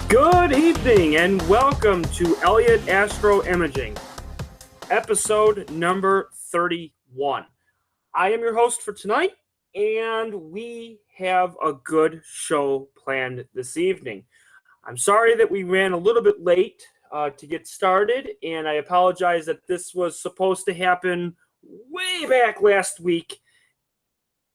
Good evening and welcome to Elliott Astro-Imaging, episode number 31. I am your host for tonight, and we have a good show planned this evening. I'm sorry that we ran a little bit late to get started, and I apologize that this was supposed to happen way back last week,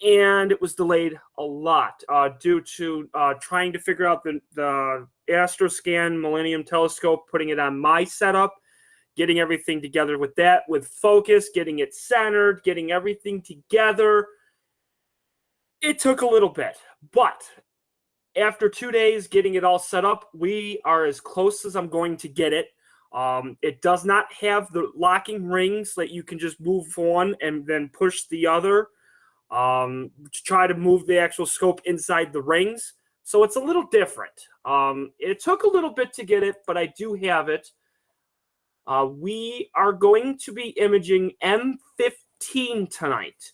and it was delayed a lot due to trying to figure out the Astroscan Millinnium telescope, putting it on my setup, getting everything together with that, with focus, getting it centered, getting everything together. It took a little bit, but after 2 days getting it all set up, we are as close as I'm going to get it. It does not have the locking rings that you can just move one and then push the other to try to move the actual scope inside the rings. So it's a little different. It took a little bit to get it, but I do have it. We are going to be imaging M15 tonight.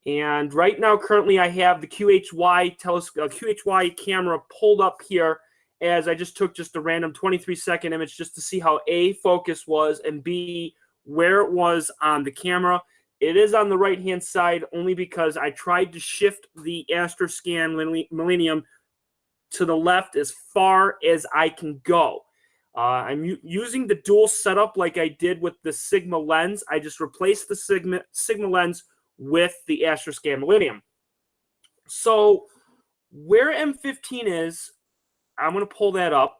And right now, currently, I have the QHY camera pulled up here as I just took just a random 23-second image just to see how A, focus was, and B, where it was on the camera. It is on the right-hand side only because I tried to shift the Astroscan Millinnium to the left as far as I can go. I'm using the dual setup like I did with the Sigma lens. I just replaced the Sigma lens with the Astroscan Millinnium. So where M15 is, I'm going to pull that up.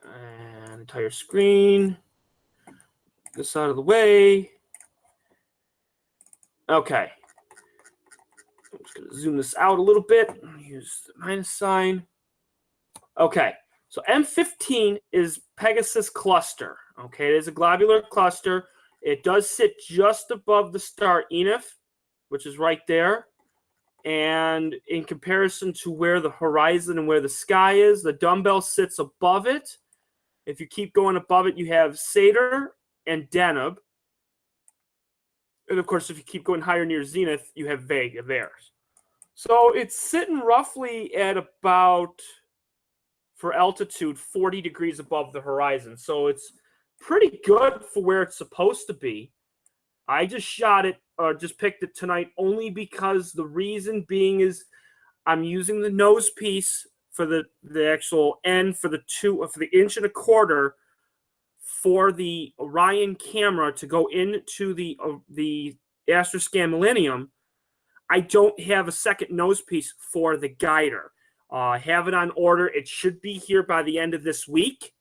And entire screen. This out of the way. Okay. I'm just going to zoom this out a little bit. Use the minus sign. Okay. So M15 is Pegasus cluster. Okay. It is a globular cluster. It does sit just above the star Enif, which is right there. And in comparison to where the horizon and where the sky is, the dumbbell sits above it. If you keep going above it, you have Satyr and Deneb. And of course, if you keep going higher near Zenith, you have Vega there. So it's sitting roughly at about, for altitude, 40 degrees above the horizon. So it's pretty good for where it's supposed to be. I just shot it, just picked it tonight only because the reason being is I'm using the nose piece for the actual end for the 1.25" for the Orion camera to go into the Astroscan Millennium. I don't have a second nose piece for the guider. I have it on order. It should be here by the end of this week,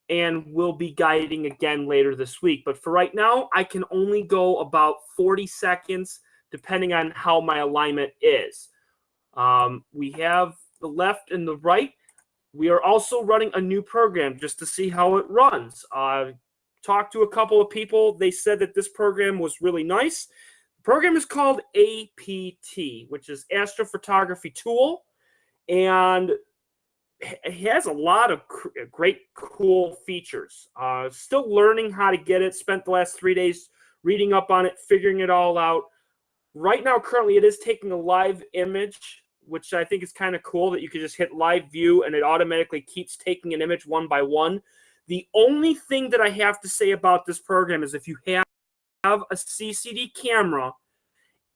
and we'll be guiding again later this week. But for right now, I can only go about 40 seconds, depending on how my alignment is. We have the left and the right. We are also running a new program just to see how it runs. Talked to a couple of people. They said that this program was really nice. The program is called APT, which is Astrophotography Tool, and it has a lot of great, cool features. Still learning how to get it. Spent the last 3 days reading up on it, figuring it all out. Right now, currently, it is taking a live image, which I think is kind of cool that you can just hit live view and it automatically keeps taking an image one by one. The only thing that I have to say about this program is if you have a CCD camera,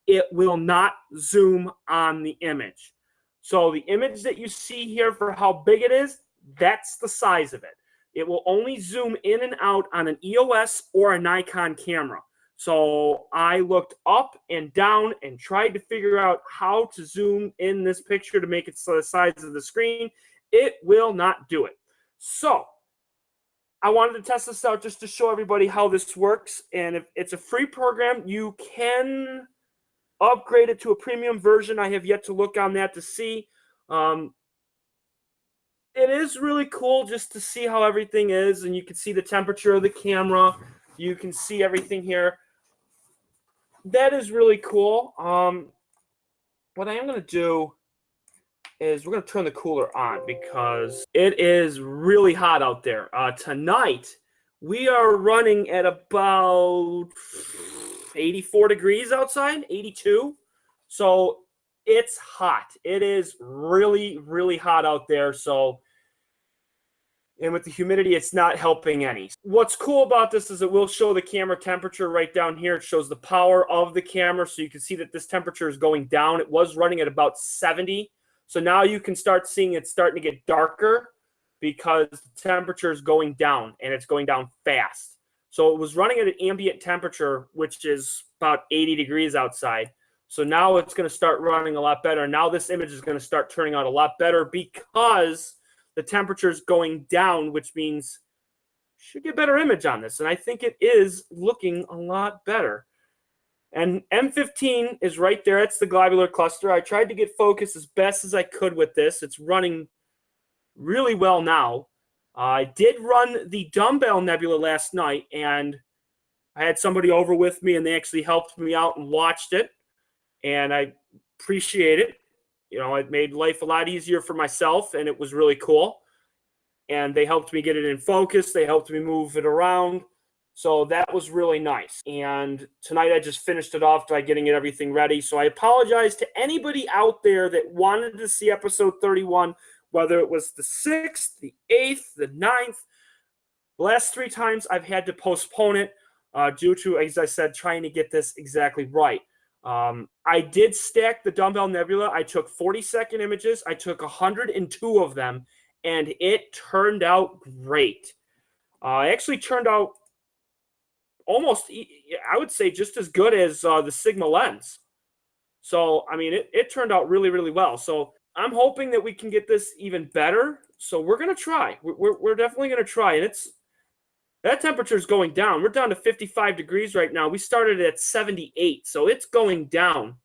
it will not zoom on the image. So the image that you see here for how big it is, that's the size of it. It will only zoom in and out on an EOS or a Nikon camera. So I looked up and down and tried to figure out how to zoom in this picture to make it the size of the screen. It will not do it. So I wanted to test this out just to show everybody how this works. And if it's a free program, you can upgrade it to a premium version. I have yet to look on that to see. It is really cool just to see how everything is. And you can see the temperature of the camera. You can see everything here. That is really cool. What I am going to do is we're going to turn the cooler on because it is really hot out there. Tonight, we are running at about 84 degrees outside, 82. So it's hot. It is really, really hot out there. So And with the humidity, it's not helping any. What's cool about this is it will show the camera temperature right down here. It shows the power of the camera, so you can see that this temperature is going down. It was running at about 70. So now you can start seeing it's starting to get darker because the temperature is going down, and it's going down fast. So it was running at an ambient temperature, which is about 80 degrees outside. So now it's going to start running a lot better. And now this image is going to start turning out a lot better because the temperature is going down, which means you should get a better image on this. And I think it is looking a lot better. And M15 is right there. It's the globular cluster. I tried to get focus as best as I could with this. It's running really well now. I did run the dumbbell nebula last night, and I had somebody over with me, and they actually helped me out and watched it. And I appreciate it. You know, it made life a lot easier for myself, and it was really cool. And they helped me get it in focus. They helped me move it around. So that was really nice. And tonight I just finished it off by getting everything ready. So I apologize to anybody out there that wanted to see episode 31, whether it was the 6th, the 8th, the 9th. The last 3 times I've had to postpone it due to, as I said, trying to get this exactly right. I did stack the dumbbell nebula. I took 40-second images. I took 102 of them, and it turned out great. It actually turned out almost, I would say, just as good as the Sigma lens. So, I mean, it turned out really, really well. So I'm hoping that we can get this even better. So we're going to try. We're definitely going to try. And that temperature is going down. We're down to 55 degrees right now. We started at 78, so it's going down.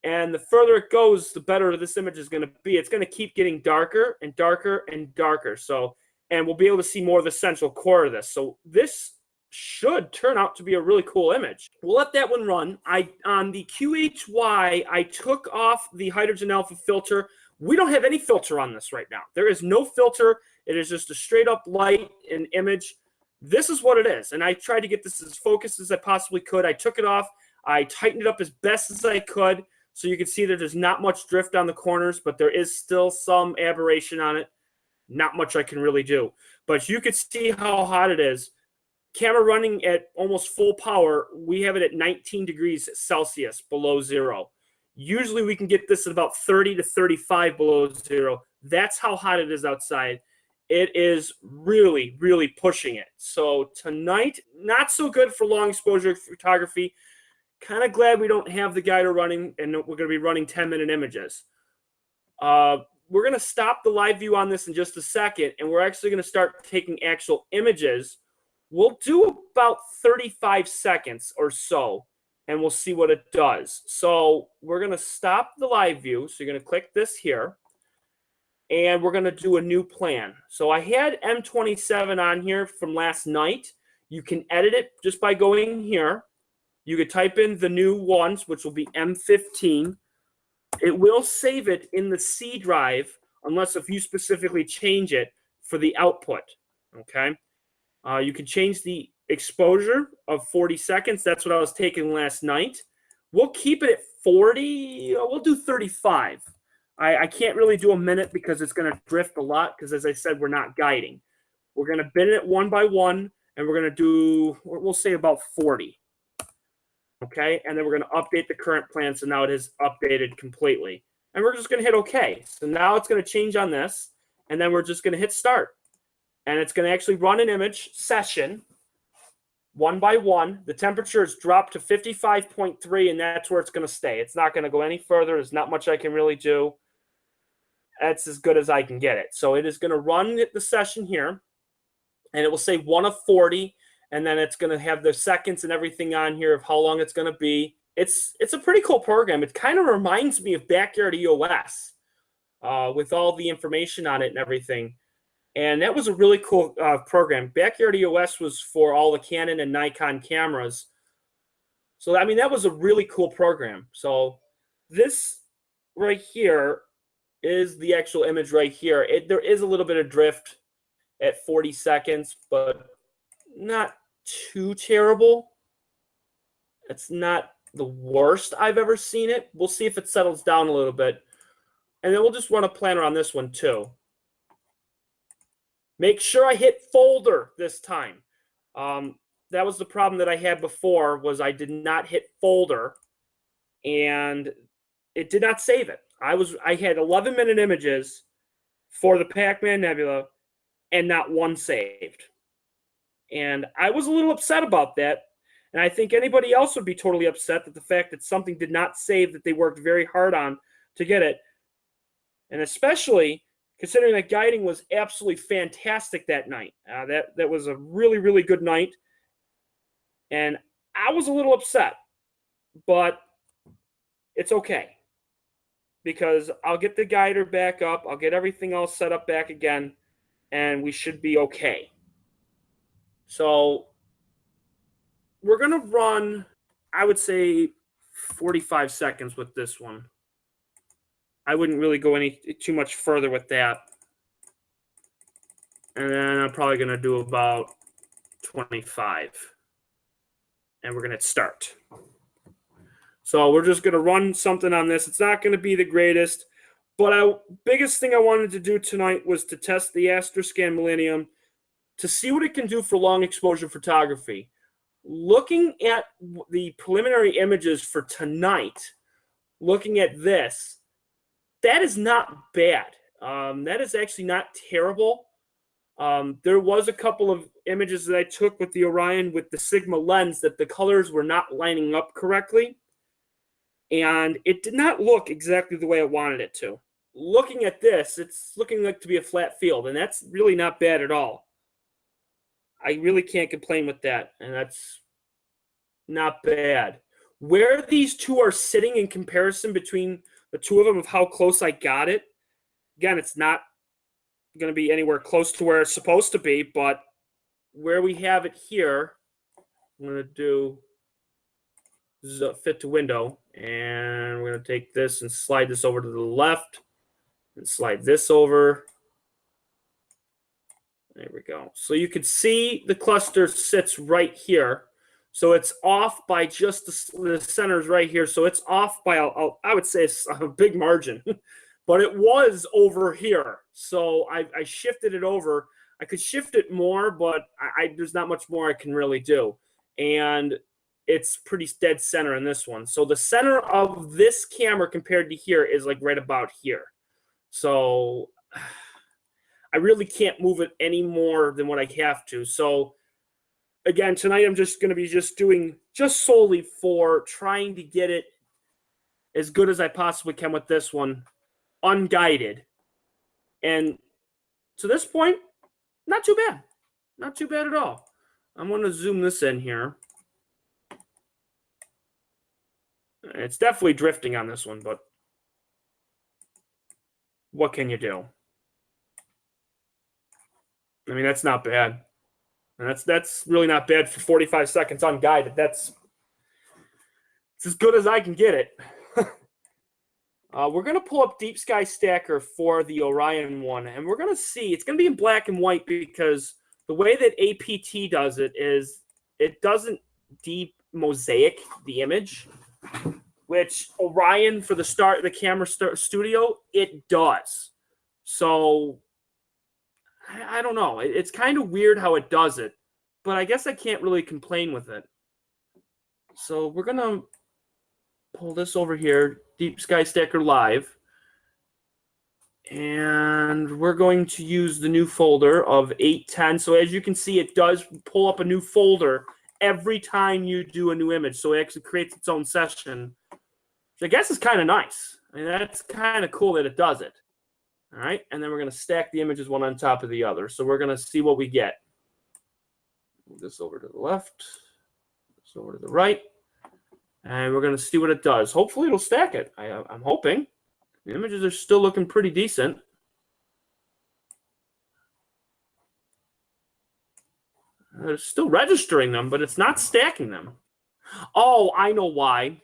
And the further it goes, the better this image is going to be. It's going to keep getting darker and darker and darker. So, and we'll be able to see more of the central core of this. So this should turn out to be a really cool image. We'll let that one run. On the QHY, I took off the hydrogen alpha filter. We don't have any filter on this right now. There is no filter. It is just a straight up light and image. This is what it is. And I tried to get this as focused as I possibly could. I took it off. I tightened it up as best as I could. So you can see that there's not much drift on the corners, but there is still some aberration on it. Not much I can really do. But you can see how hot it is. Camera running at almost full power. We have it at 19 degrees Celsius below zero. Usually we can get this at about 30 to 35 below zero. That's how hot it is outside. It is really, really pushing it. So tonight, not so good for long exposure photography. Kind of glad we don't have the guide running, and we're going to be running 10-minute images. We're going to stop the live view on this in just a second, and we're actually going to start taking actual images. We'll do about 35 seconds or so, and we'll see what it does. So we're going to stop the live view. So you're going to click this here, and we're going to do a new plan. So I had M27 on here from last night. You can edit it just by going here. You could type in the new ones, which will be M15. It will save it in the C drive, unless if you specifically change it for the output, okay? You can change the exposure of 40 seconds. That's what I was taking last night. We'll keep it at 40. We'll do 35. I can't really do a minute because it's going to drift a lot because, as I said, we're not guiding. We're going to bin it one by one, and we're going to do, we'll say about 40. Okay, and then we're going to update the current plan, so now it is updated completely. And we're just going to hit OK. So now it's going to change on this, and then we're just going to hit Start. And it's going to actually run an image session one by one. The temperature is dropped to 55.3, and that's where it's going to stay. It's not going to go any further. There's not much I can really do. That's as good as I can get it. So it is going to run the session here, and it will say 1 of 40. And then it's going to have the seconds and everything on here of how long it's going to be. It's a pretty cool program. It kind of reminds me of Backyard EOS with all the information on it and everything. And that was a really cool program. Backyard EOS was for all the Canon and Nikon cameras. So, I mean, that was a really cool program. So this right here is the actual image right here. There is a little bit of drift at 40 seconds, but not too terrible. It's not the worst I've ever seen it. We'll see if it settles down a little bit. And then we'll just run a planner on this one too. Make sure I hit folder this time. That was the problem that I had before, was I did not hit folder, and it did not save it. I had 11-minute images for the Pac-Man Nebula, and not one saved. And I was a little upset about that. And I think anybody else would be totally upset that the fact that something did not save that they worked very hard on to get it. And especially considering that guiding was absolutely fantastic that night. That was a really, really good night. And I was a little upset, but it's okay, because I'll get the guider back up. I'll get everything else set up back again, and we should be okay. So we're going to run, I would say, 45 seconds with this one. I wouldn't really go too much further with that. And then I'm probably going to do about 25. And we're going to start. So we're just going to run something on this. It's not going to be the greatest, but biggest thing I wanted to do tonight was to test the Astroscan Millinnium to see what it can do for long exposure photography. Looking at the preliminary images for tonight, looking at this, that is not bad. That is actually not terrible. There was a couple of images that I took with the Orion with the Sigma lens that the colors were not lining up correctly, and it did not look exactly the way I wanted it to. Looking at this, it's looking like to be a flat field, and that's really not bad at all. I really can't complain with that, and that's not bad. Where these two are sitting in comparison between the two of them of how close I got it, again, it's not going to be anywhere close to where it's supposed to be, but where we have it here, I'm going to do fit to window, and we're going to take this and slide this over to the left and slide this over. There we go. So you can see the cluster sits right here. So it's off by just the centers right here. So it's off by, I would say, a big margin. But it was over here. So I shifted it over. I could shift it more, but there's not much more I can really do. And it's pretty dead center in this one. So the center of this camera compared to here is like right about here. So I really can't move it any more than what I have to. So again, tonight I'm just going to be doing solely for trying to get it as good as I possibly can with this one, unguided. And to this point, not too bad. Not too bad at all. I'm going to zoom this in here. It's definitely drifting on this one, but what can you do? I mean, that's not bad. And that's really not bad for 45 seconds unguided. It's as good as I can get it. We're going to pull up Deep Sky Stacker for the Orion one, and we're going to see. It's going to be in black and white because the way that APT does it is it doesn't deep mosaic the image, which Orion for the camera studio, it does. So I don't know. It's kind of weird how it does it, but I guess I can't really complain with it. So we're going to pull this over here, Deep Sky Stacker Live, and we're going to use the new folder of 810. So as you can see, it does pull up a new folder every time you do a new image. So it actually creates its own session, which I guess is kind of nice. I mean, that's kind of cool that it does it. All right, and then we're going to stack the images one on top of the other. So we're going to see what we get. Move this over to the left, this over to the right, and we're going to see what it does. Hopefully it'll stack it. I'm hoping. The images are still looking pretty decent. It's still registering them, but it's not stacking them. Oh, I know why.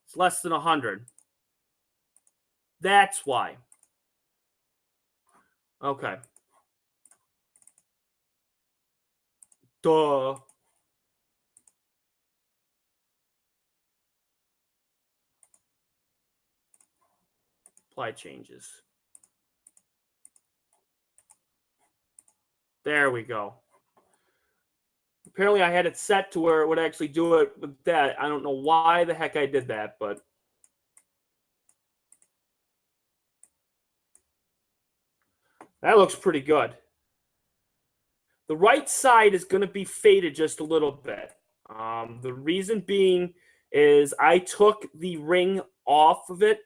It's less than 100. That's why. Okay. Duh. Apply changes. There we go. Apparently I had it set to where it would actually do it with that. I don't know why the heck I did that, but that looks pretty good. The right side is going to be faded just a little bit. The reason being is I took the ring off of it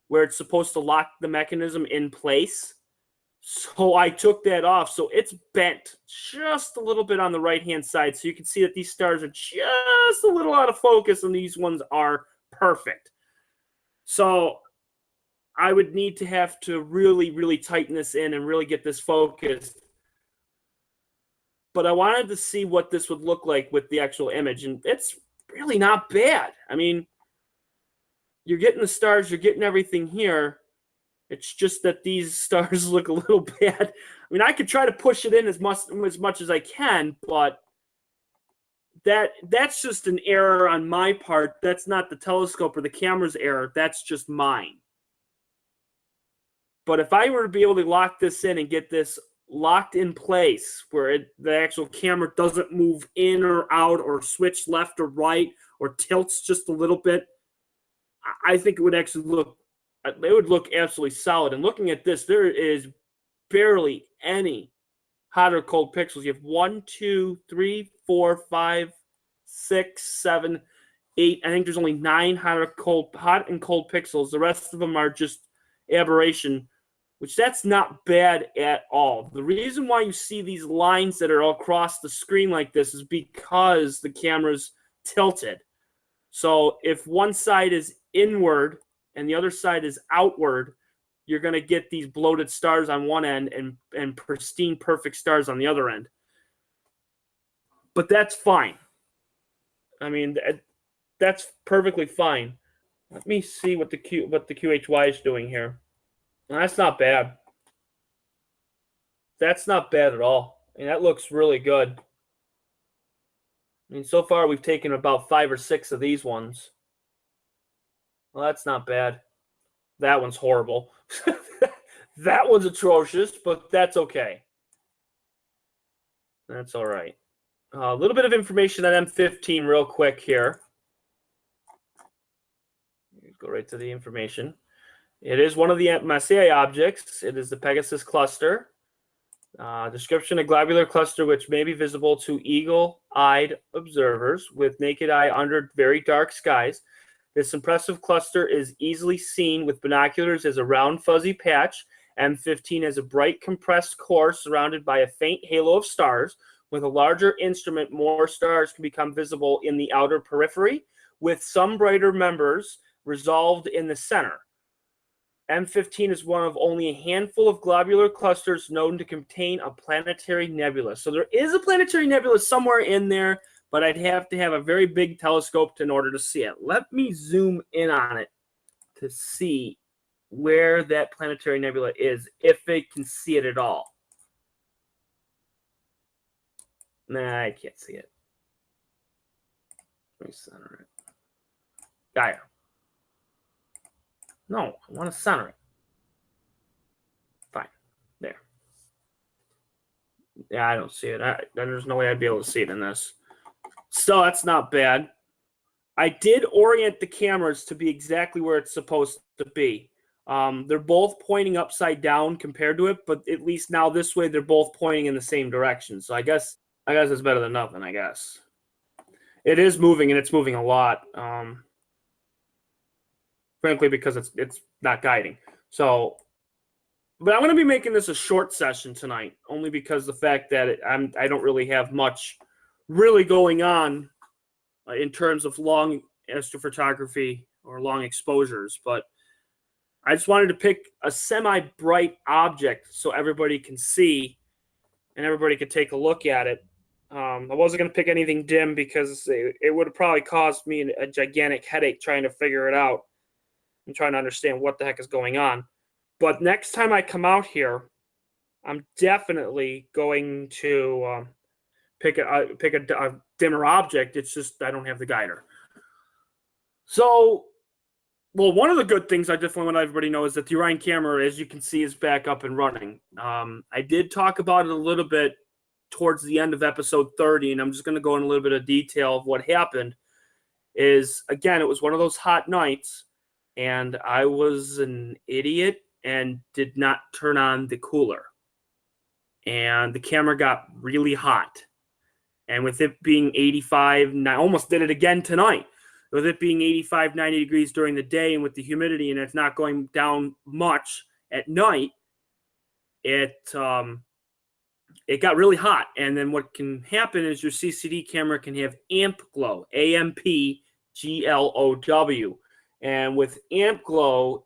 where it's supposed to lock the mechanism in place. So I took that off. So it's bent just a little bit on the right-hand side. So you can see that these stars are just a little out of focus and these ones are perfect. So I would need to have to really, really tighten this in and really get this focused. But I wanted to see what this would look like with the actual image. And it's really not bad. I mean, you're getting the stars, you're getting everything here. It's just that these stars look a little bad. I mean, I could try to push it in as much as I can, but that's just an error on my part. That's not the telescope or the camera's error. That's just mine. But if I were to be able to lock this in and get this locked in place where the actual camera doesn't move in or out or switch left or right or tilts just a little bit, I think it would actually look absolutely solid. And looking at this, there is barely any hot or cold pixels. You have 1, 2, 3, 4, 5, 6, 7, 8. I think there's only 9 hot and cold pixels. The rest of them are just aberration, which that's not bad at all. The reason why you see these lines that are all across the screen like this is because the camera's tilted. So if one side is inward and the other side is outward, you're going to get these bloated stars on one end and pristine, perfect stars on the other end. But that's fine. I mean, that's perfectly fine. Let me see what the QHY is doing here. That's not bad. That's not bad at all. I mean, that looks really good. I mean, so far we've taken about 5 or 6 of these ones. Well, that's not bad. That one's horrible. That one's atrocious, but that's okay. That's all right. A little bit of information on M15 real quick here. Go right to the information. It is one of the Messier objects. It is the Pegasus cluster. Description: a globular cluster which may be visible to eagle-eyed observers with naked eye under very dark skies. This impressive cluster is easily seen with binoculars as a round fuzzy patch. M15 has a bright compressed core surrounded by a faint halo of stars. With a larger instrument, more stars can become visible in the outer periphery, with some brighter members resolved in the center. M15 is one of only a handful of globular clusters known to contain a planetary nebula. So there is a planetary nebula somewhere in there, but I'd have to have a very big telescope in order to see it. Let me zoom in on it to see where that planetary nebula is, if it can see it at all. Nah, I can't see it. Let me center it. Gaia. No, I want to center it. Fine. There. Yeah, I don't see it. There's no way I'd be able to see it in this. Still, that's not bad. I did orient the cameras to be exactly where it's supposed to be. They're both pointing upside down compared to it, but at least now this way they're both pointing in the same direction. So I guess it's better than nothing, I guess. It is moving, and it's moving a lot. Frankly, because it's not guiding. So, but I'm going to be making this a short session tonight, only because the fact that I don't really have much really going on in terms of long astrophotography or long exposures. But I just wanted to pick a semi-bright object so everybody can see and everybody could take a look at it. I wasn't going to pick anything dim because it would have probably caused me a gigantic headache trying to figure it out and trying to understand what the heck is going on. But next time I come out here, I'm definitely going to pick a dimmer object. It's just I don't have the guider. So, well, one of the good things I definitely want everybody to know is that the Orion camera, as you can see, is back up and running. I did talk about it a little bit towards the end of episode 30, and I'm just going to go in a little bit of detail of what happened, is, again, it was one of those hot nights, and I was an idiot and did not turn on the cooler. And the camera got really hot. And with it being 85, I almost did it again tonight. With it being 85, 90 degrees during the day and with the humidity and it's not going down much at night, it got really hot. And then what can happen is your CCD camera can have amp glow, AMPGLOW. And with amp glow,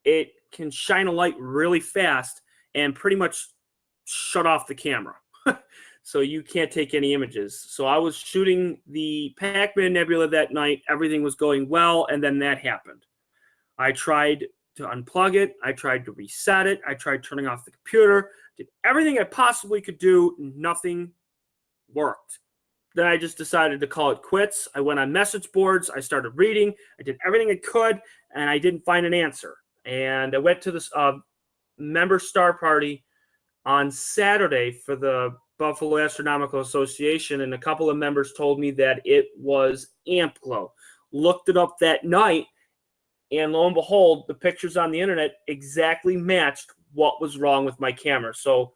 it can shine a light really fast and pretty much shut off the camera. So you can't take any images. So I was shooting the Pac-Man Nebula that night. Everything was going well, and then that happened. I tried to unplug it. I tried to reset it. I tried turning off the computer. Did everything I possibly could do. Nothing worked. Then I just decided to call it quits. I went on message boards. I started reading. I did everything I could, and I didn't find an answer. And I went to this member star party on Saturday for the Buffalo Astronomical Association, and a couple of members told me that it was amp glow. Looked it up that night, and lo and behold, the pictures on the internet exactly matched what was wrong with my camera. So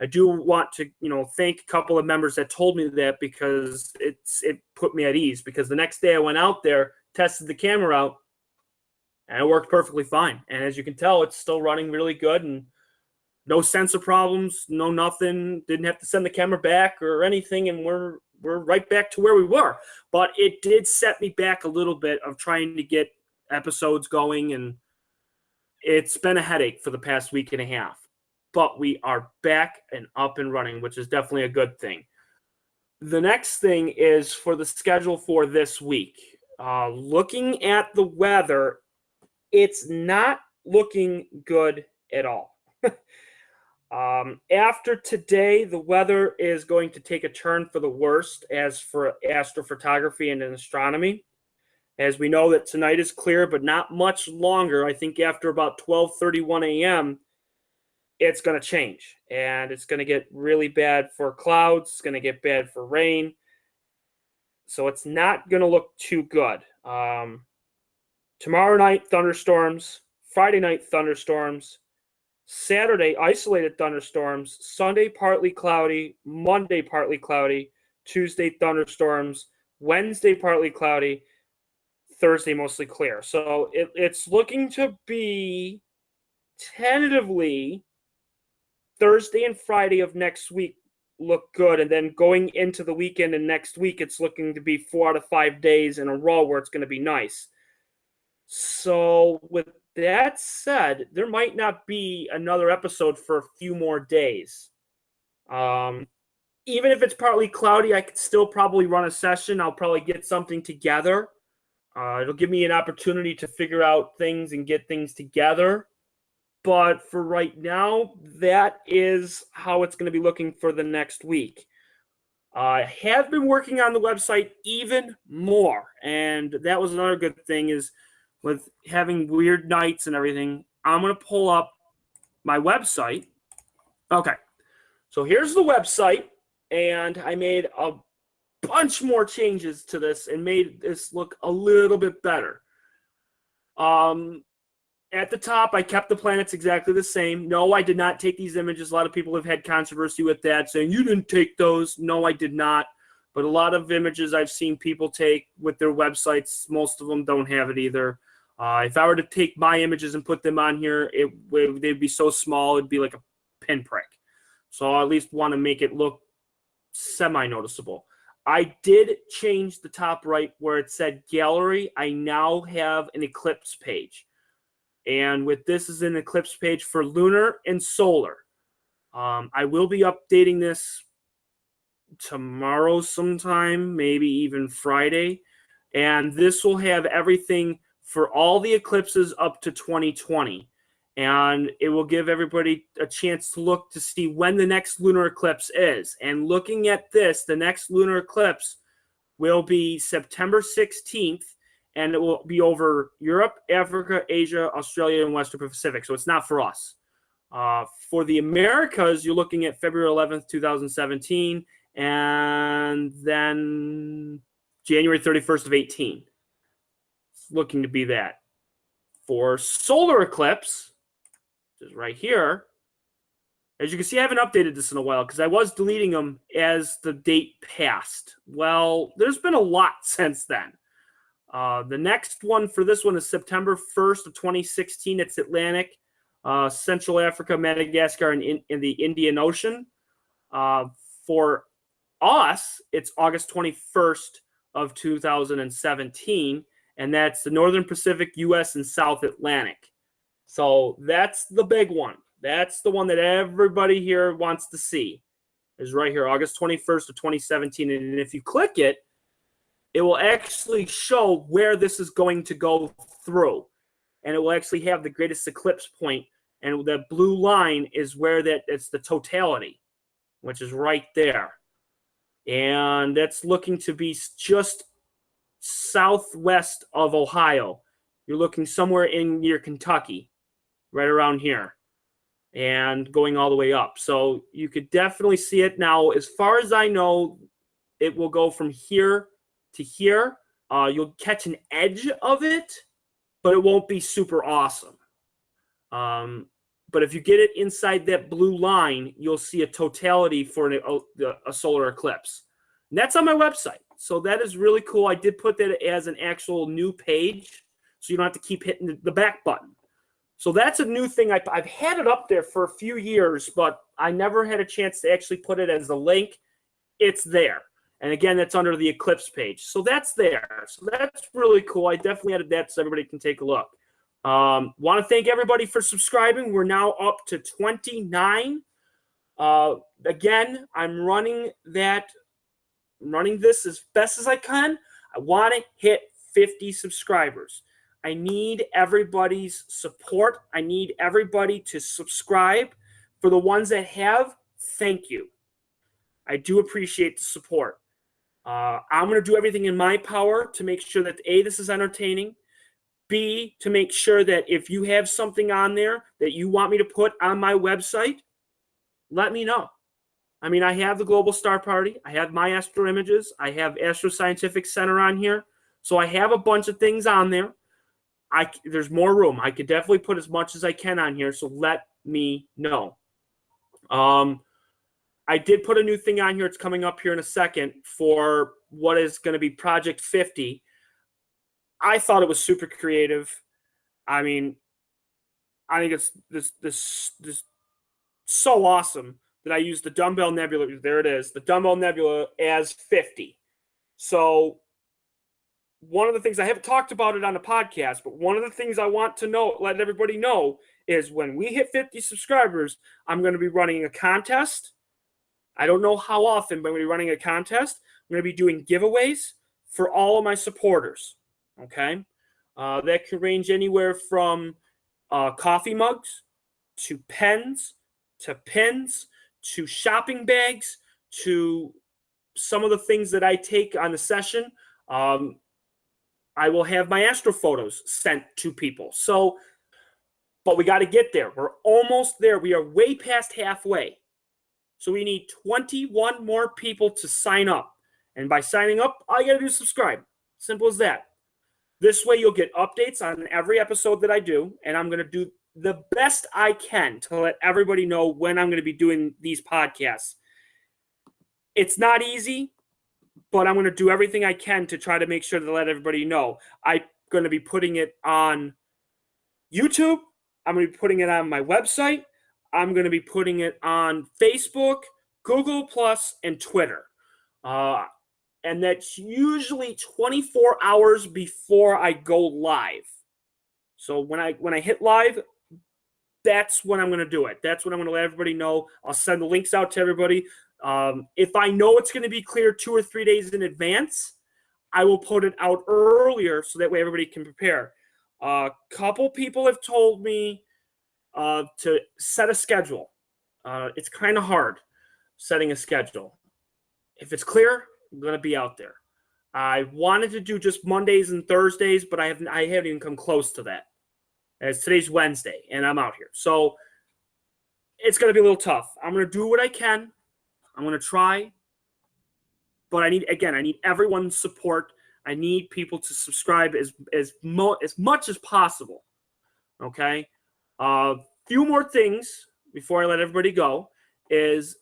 I do want to, thank a couple of members that told me that, because it put me at ease. Because the next day I went out there, tested the camera out, and it worked perfectly fine. And as you can tell, it's still running really good, and no sensor problems, no nothing. Didn't have to send the camera back or anything, and we're right back to where we were. But it did set me back a little bit of trying to get episodes going, and it's been a headache for the past week and a half. But we are back and up and running, which is definitely a good thing. The next thing is for the schedule for this week. Looking at the weather, it's not looking good at all. After today, the weather is going to take a turn for the worst as for astrophotography and astronomy. As we know that tonight is clear, but not much longer. I think after about 12:31 a.m., it's going to change. And it's going to get really bad for clouds. It's going to get bad for rain. So it's not going to look too good. Tomorrow night, thunderstorms. Friday night, thunderstorms. Saturday, isolated thunderstorms. Sunday, partly cloudy. Monday, partly cloudy. Tuesday, thunderstorms. Wednesday, partly cloudy. Thursday, mostly clear. So it's looking to be tentatively Thursday and Friday of next week look good. And then going into the weekend and next week, it's looking to be 4 out of 5 days in a row where it's going to be nice. So with that said, there might not be another episode for a few more days. Even if it's partly cloudy, I could still probably run a session. I'll probably get something together. It'll give me an opportunity to figure out things and get things together. But for right now, that is how it's going to be looking for the next week. I have been working on the website even more. And that was another good thing, is with having weird nights and everything, I'm going to pull up my website. Okay, so here's the website, and I made a bunch more changes to this and made this look a little bit better. At the top, I kept the planets exactly the same. No, I did not take these images. A lot of people have had controversy with that, saying, you didn't take those. No, I did not. But a lot of images I've seen people take with their websites, most of them don't have it either. If I were to take my images and put them on here, they'd be so small, it'd be like a pinprick. So I at least want to make it look semi-noticeable. I did change the top right where it said gallery. I now have an eclipse page. And with this is an eclipse page for lunar and solar. I will be updating this tomorrow sometime, maybe even Friday. And this will have everything for all the eclipses up to 2020. And it will give everybody a chance to look to see when the next lunar eclipse is. And looking at this, the next lunar eclipse will be September 16th, and it will be over Europe, Africa, Asia, Australia, and Western Pacific. So it's not for us. For the Americas, you're looking at February 11th, 2017, and then January 31st of 18. It's looking to be that. For solar eclipse, which is right here, as you can see, I haven't updated this in a while because I was deleting them as the date passed. Well, there's been a lot since then. The next one for this one is September 1st of 2016. It's Atlantic, Central Africa, Madagascar, and in the Indian Ocean. For us, it's August 21st of 2017, and that's the Northern Pacific, U.S., and South Atlantic. So that's the big one. That's the one that everybody here wants to see, is right here, August 21st of 2017. And if you click it, it will actually show where this is going to go through. And it will actually have the greatest eclipse point. And the blue line is where it's the totality, which is right there. And that's looking to be just southwest of Ohio. You're looking somewhere in near Kentucky, right around here, and going all the way up. So you could definitely see it. Now, as far as I know, it will go from here to here. You'll catch an edge of it, but it won't be super awesome. But if you get it inside that blue line, you'll see a totality for a solar eclipse. And that's on my website. So that is really cool. I did put that as an actual new page, so you don't have to keep hitting the back button. So that's a new thing. I've had it up there for a few years, but I never had a chance to actually put it as a link. It's there. And again, that's under the Eclipse page. So that's there. So that's really cool. I definitely added that so everybody can take a look. Want to thank everybody for subscribing. We're now up to 29. Again, I'm running this as best as I can. I want to hit 50 subscribers. I need everybody's support. I need everybody to subscribe. For the ones that have, thank you. I do appreciate the support. I'm going to do everything in my power to make sure that, A, this is entertaining. B, to make sure that if you have something on there that you want me to put on my website, let me know. I mean, I have the Global Star Party. I have my Astro Images. I have Astro Scientific Center on here. So I have a bunch of things on there. There's more room. I could definitely put as much as I can on here, so let me know. I did put a new thing on here. It's coming up here in a second for what is going to be Project 50. I thought it was super creative. I mean, I think it's this so awesome that I used the Dumbbell Nebula. There it is, the Dumbbell Nebula as 50. So one of the things, I haven't talked about it on the podcast, but one of the things I want to let everybody know is when we hit 50 subscribers, I'm going to be running a contest. I don't know how often, but I'm going to be running a contest. I'm going to be doing giveaways for all of my supporters. Okay? That can range anywhere from coffee mugs to pens to pins to shopping bags to some of the things that I take on the session. I will have my astro photos sent to people. So, but we got to get there. We're almost there. We are way past halfway. So we need 21 more people to sign up. And by signing up, all you got to do is subscribe. Simple as that. This way you'll get updates on every episode that I do. And I'm going to do the best I can to let everybody know when I'm going to be doing these podcasts. It's not easy, but I'm going to do everything I can to try to make sure to let everybody know. I'm going to be putting it on YouTube. I'm going to be putting it on my website. I'm going to be putting it on Facebook, Google+, and Twitter. And that's usually 24 hours before I go live. So when I hit live, that's when I'm going to do it. That's when I'm going to let everybody know. I'll send the links out to everybody. If I know it's going to be clear 2 or 3 days in advance, I will put it out earlier so that way everybody can prepare. A couple people have told me to set a schedule. It's kind of hard setting a schedule. If it's clear, I'm going to be out there. I wanted to do just Mondays and Thursdays, but I haven't even come close to that. As today's Wednesday, and I'm out here. So it's going to be a little tough. I'm going to do what I can. I'm going to try. But I need everyone's support. I need people to subscribe as much as possible. Okay? Few more things before I let everybody go is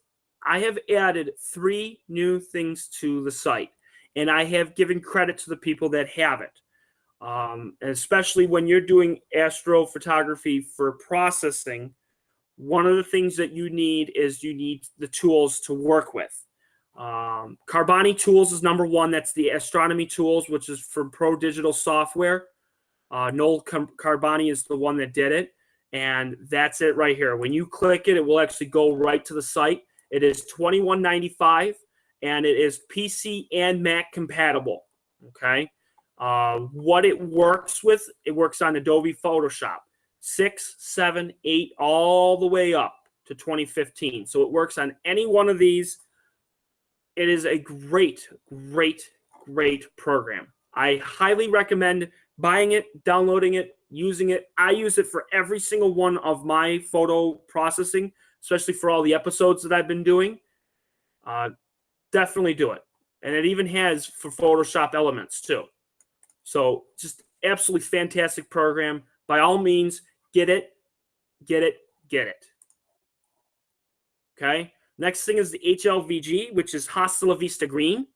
I have added 3 new things to the site. And I have given credit to the people that have it. And especially when you're doing astrophotography for processing, one of the things that you need is the tools to work with. Carbani Tools is number 1. That's the astronomy tools, which is from Pro Digital Software. Noel Carbani is the one that did it. And that's it right here. When you click it, it will actually go right to the site. It is $21.95, and it is PC and Mac compatible. Okay. What it works with, it works on Adobe Photoshop 6, 7, 8, all the way up to 2015. So it works on any one of these. It is a great, great, great program. I highly recommend buying it, downloading it, using it. I use it for every single one of my photo processing, especially for all the episodes that I've been doing. Definitely do it. And it even has for Photoshop Elements too. So just absolutely fantastic program. By all means, get it, get it, get it. Okay. Next thing is the HLVG, which is Hasta La Vista Green.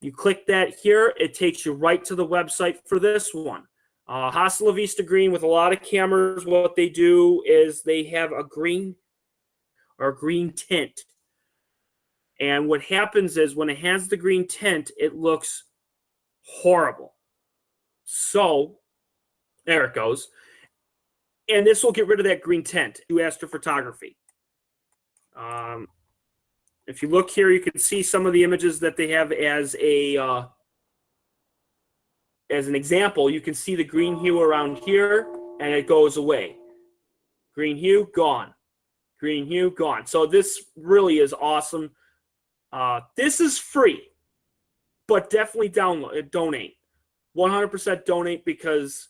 You click that here, it takes you right to the website for this one. Hasta La Vista Green, with a lot of cameras, what they do is they have a green tint. And what happens is when it has the green tint, it looks horrible. So there it goes. And this will get rid of that green tint. Do astrophotography. If you look here, you can see some of the images that they have as an example. You can see the green hue around here, and it goes away. Green hue, gone. Green hue, gone. So this really is awesome. This is free, but definitely donate. 100% donate, because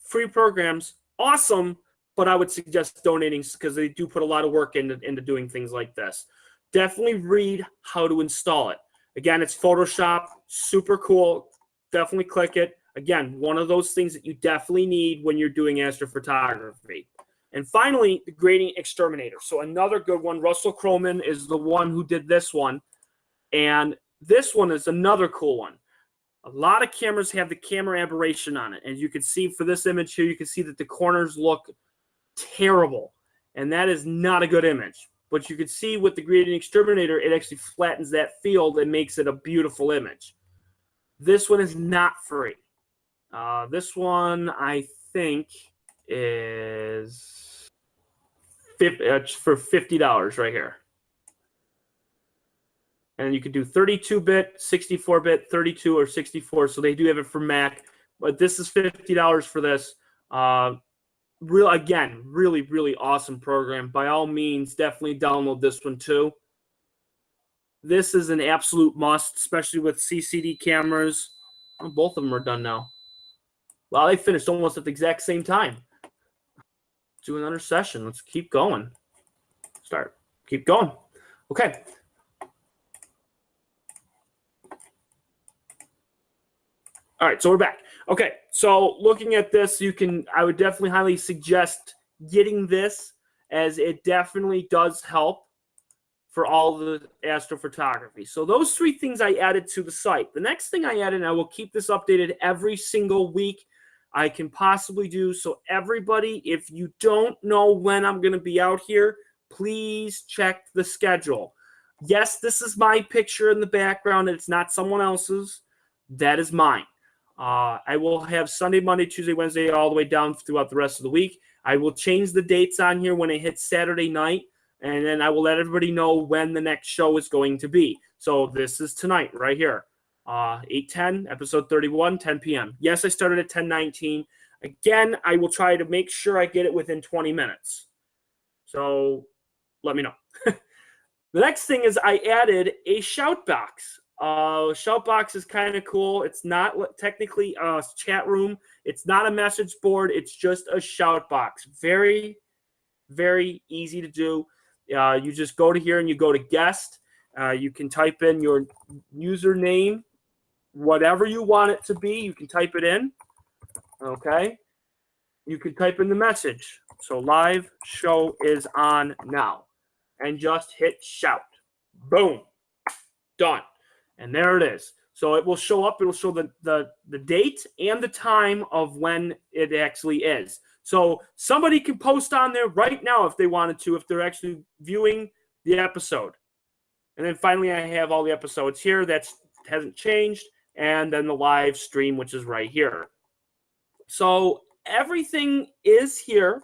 free programs, awesome, but I would suggest donating because they do put a lot of work into doing things like this. Definitely read how to install it. Again, it's Photoshop, super cool. Definitely click it. Again, one of those things that you definitely need when you're doing astrophotography. And finally, the Grading Exterminator. So another good one. Russell Croman is the one who did this one. And this one is another cool one. A lot of cameras have the camera aberration on it. And you can see for this image here, you can see that the corners look terrible. And that is not a good image. But you can see with the Grading Exterminator, it actually flattens that field and makes it a beautiful image. This one is not free. This one, I think, is for $50 right here. And you can do 32-bit, 64-bit, 32 or 64. So they do have it for Mac. But this is $50 for this. Really, really awesome program. By all means, definitely download this one too. This is an absolute must, especially with CCD cameras. Oh, both of them are done now. Wow, they finished almost at the exact same time. Let's do another session. Let's keep going. Keep going. Okay. All right, so we're back. Okay, so looking at this, I would definitely highly suggest getting this, as it definitely does help for all the astrophotography. So those 3 things I added to the site. The next thing I added, and I will keep this updated every single week I can possibly do. So everybody, if you don't know when I'm going to be out here, please check the schedule. Yes, this is my picture in the background. It's not someone else's. That is mine. I will have Sunday, Monday, Tuesday, Wednesday, all the way down throughout the rest of the week. I will change the dates on here when it hits Saturday night, and then I will let everybody know when the next show is going to be. So this is tonight right here, 8/10, episode 31, 10 p.m. Yes, I started at 10:19. Again, I will try to make sure I get it within 20 minutes. So let me know. The next thing is I added a shout box. Shout box is kind of cool. It's not technically a chat room. It's not a message board. It's just a shout box. Very, very easy to do. You just go to here and you go to guest. You can type in your username, whatever you want it to be. You can type it in. Okay. You can type in the message. So live show is on now. And just hit shout. Boom. Done. And there it is. So it will show up. It will show the date and the time of when it actually is. So somebody can post on there right now if they wanted to, if they're actually viewing the episode. And then finally, I have all the episodes here. That hasn't changed. And then the live stream, which is right here. So everything is here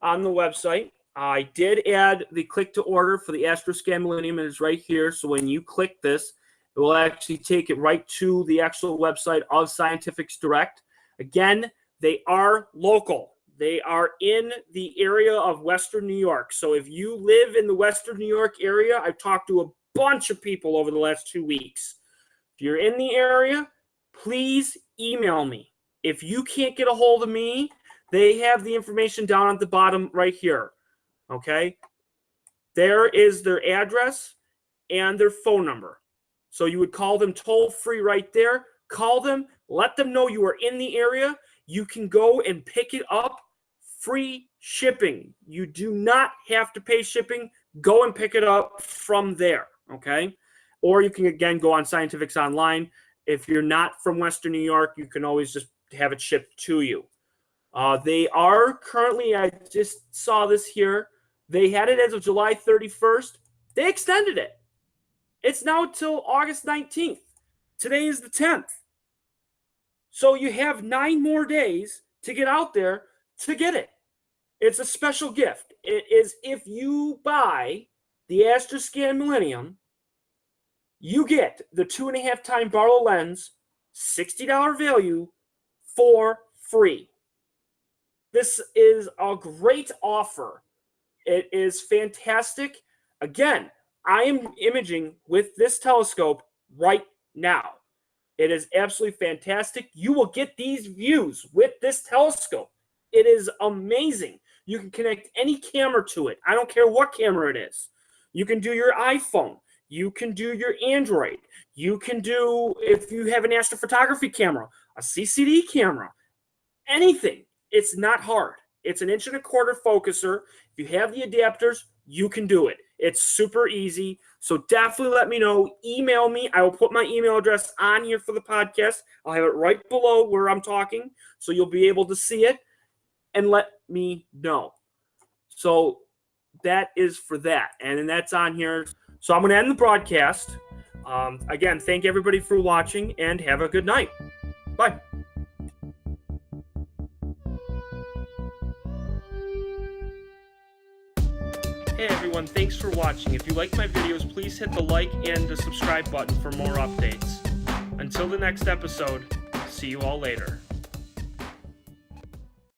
on the website. I did add the click to order for the Astroscan Millinnium. It is right here. So when you click this, it will actually take it right to the actual website of Scientifics Direct. Again, they are local. They are in the area of Western New York. So if you live in the Western New York area, I've talked to a bunch of people over the last 2 weeks. If you're in the area, please email me. If you can't get a hold of me, they have the information down at the bottom right here. Okay? There is their address and their phone number. So you would call them toll free right there. Call them, let them know you are in the area. You can go and pick it up. Free shipping. You do not have to pay shipping. Go and pick it up from there. Okay? Or you can, again, go on Scientifics Online. If you're not from Western New York, you can always just have it shipped to you. They are currently, I just saw this here, they had it as of July 31st. They extended it. It's now until August 19th. Today is the 10th. So you have 9 more days to get out there to get it. It's a special gift. It is if you buy the Astroscan Millinnium, you get the 2.5-time Barlow lens, $60 value for free. This is a great offer. It is fantastic. Again, I am imaging with this telescope right now. It is absolutely fantastic. You will get these views with this telescope. It is amazing. You can connect any camera to it. I don't care what camera it is. You can do your iPhone. You can do your Android. You can do, if you have an astrophotography camera, a CCD camera, anything. It's not hard. It's an 1.25" focuser. If you have the adapters, you can do it. It's super easy. So definitely let me know. Email me. I will put my email address on here for the podcast. I'll have it right below where I'm talking, so you'll be able to see it, and let me know. So that is for that. And then that's on here. So I'm going to end the broadcast. Again, thank everybody for watching, and have a good night. Bye. Hey everyone, thanks for watching. If you like my videos, please hit the like and the subscribe button for more updates. Until the next episode, see you all later.